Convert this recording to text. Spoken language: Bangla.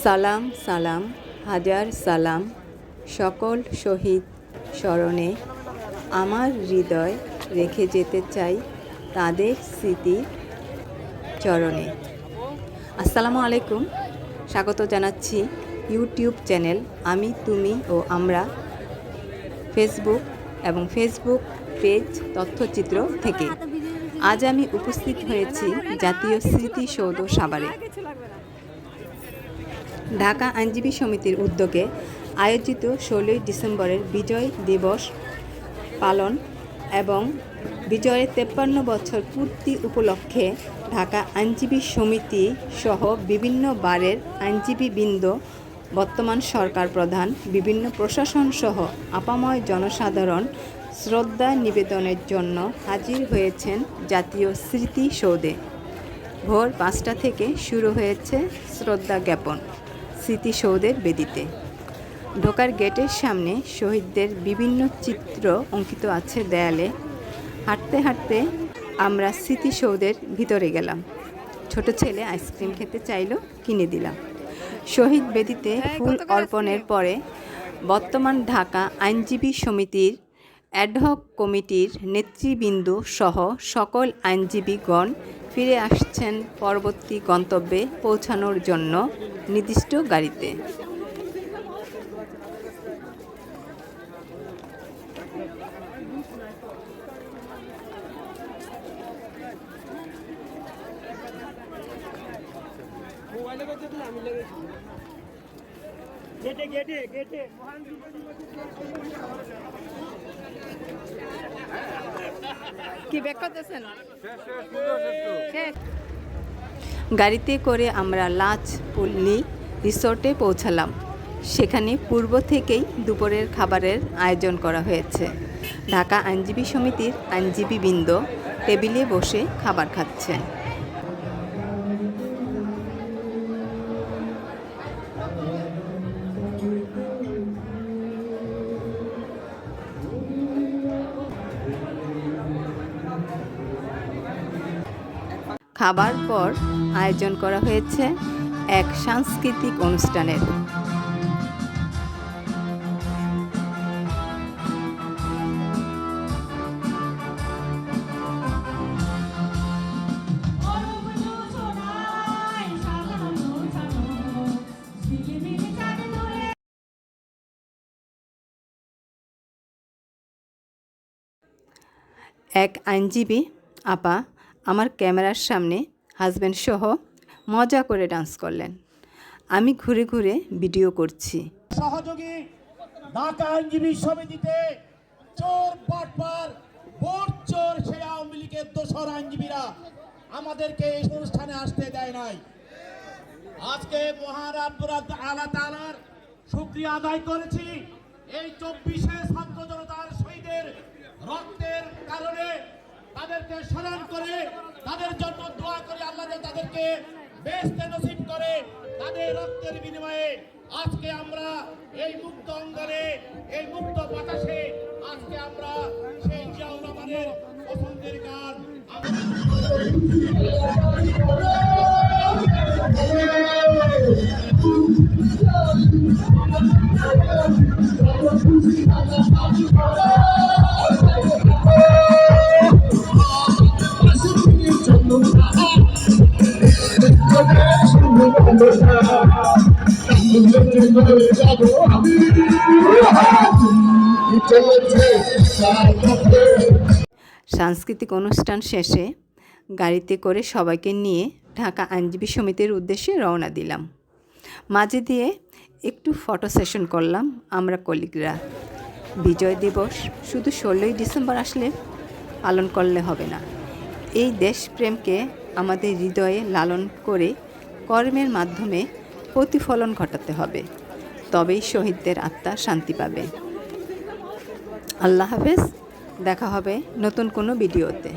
সালাম সালাম হাজার সালাম সকল শহীদ স্মরণে আমার হৃদয় রেখে যেতে চাই তাদের স্মৃতির চরণে। আসসালামু আলাইকুম, স্বাগত জানাচ্ছি ইউটিউব চ্যানেল আমি তুমি ও আমরা ফেসবুক এবং ফেসবুক পেজ তথ্যচিত্র থেকে। আজ আমি উপস্থিত হয়েছি জাতীয় স্মৃতিসৌধ সাভারে। ঢাকা আইনজীবী সমিতির উদ্যোগে আয়োজিত 16ই ডিসেম্বরের বিজয় দিবস পালন এবং বিজয়ের 53 বছর পূর্তি উপলক্ষে ঢাকা আইনজীবী সমিতি সহ বিভিন্ন বারের আইনজীবীবৃন্দ, বর্তমান সরকার প্রধান, বিভিন্ন প্রশাসন সহ আপাময় জনসাধারণ শ্রদ্ধা নিবেদনের জন্য হাজির হয়েছেন জাতীয় স্মৃতিসৌধে। ভোর 5টা থেকে শুরু হয়েছে শ্রদ্ধা জ্ঞাপন স্মৃতিসৌধের বেদিতে। ঢোকার গেটের সামনে শহীদদের বিভিন্ন চিত্র অঙ্কিত আছে দেয়ালে। হাঁটতে হাঁটতে আমরা স্মৃতিসৌধের ভিতরে গেলাম। ছোট ছেলে আইসক্রিম খেতে চাইলো, কিনে দিলাম। শহীদ বেদিতে ফুল অর্পণের পরে বর্তমান ঢাকা আইনজীবী সমিতির অ্যাডহক কমিটির নেতৃবৃন্দ সহ সকল আইনজীবীগণ ফিরে আসছেন পরবর্তী গন্তব্যে পৌঁছানোর জন্য নির্দিষ্ট গাড়িতে। গাড়িতে করে আমরা লাজপল্লী রিসোর্টে পৌঁছালাম। সেখানে পূর্ব থেকেই দুপুরের খাবারের আয়োজন করা হয়েছে। ঢাকা আইনজীবী সমিতির আইনজীবীবৃন্দ টেবিলে বসে খাবার খাচ্ছেন। খাবার পর আয়োজন করা হয়েছে এক সাংস্কৃতিক অনুষ্ঠানের। এক আইনজীবী আপা আমার ক্যামেরার সামনে হাজব্যান্ড সহ মজা করে ডান্স করলেন। আমি ঘুরে ঘুরে ভিডিও করছি। সহযোগী ঢাকা আইনজীবী সমিতিতে চোর বাটপার ভোট চোর সেই আওয়ামী লীগের দোসর আইনজীবীরা আমাদেরকে এই অনুষ্ঠানে আসতে দেয় নাই। আজকে মহান রব্বুল আল্লাহ তাআলার শুকরিয়া আদায় করেছি। এই 24শে ছাত্র জনতার শহীদের রক্তের কারণে তাদেরকে স্মরণ করে তাদের জন্য দোয়া করে আল্লাহ যেন তাদেরকে বেহেশতে নসিব করে। তাদের রক্তের বিনিময়ে আজকে আমরা এই মুক্ত অঙ্গনে, এই মুক্ত বাতাসে আজকে আমরা সেই জিয়াউর রহমানের পছন্দের গান সাংস্কৃতিক অনুষ্ঠান শেষে গাড়িতে করে সবাইকে নিয়ে ঢাকা আইনজীবী সমিতির উদ্দেশ্যে রওনা দিলাম। মাঝে দিয়ে একটু ফটো সেশন করলাম আমরা কলিগরা। বিজয় দিবস শুধু 16ই ডিসেম্বর আসলে পালন করলে হবে না। এই দেশপ্রেমকে আমাদের হৃদয়ে লালন করে কর্মের মাধ্যমে প্রতিফলন ঘটাতে হবে, তবেই শহীদদের আত্মা শান্তি পাবে। আল্লাহ হাফেজ, দেখা হবে নতুন কোনো ভিডিওতে।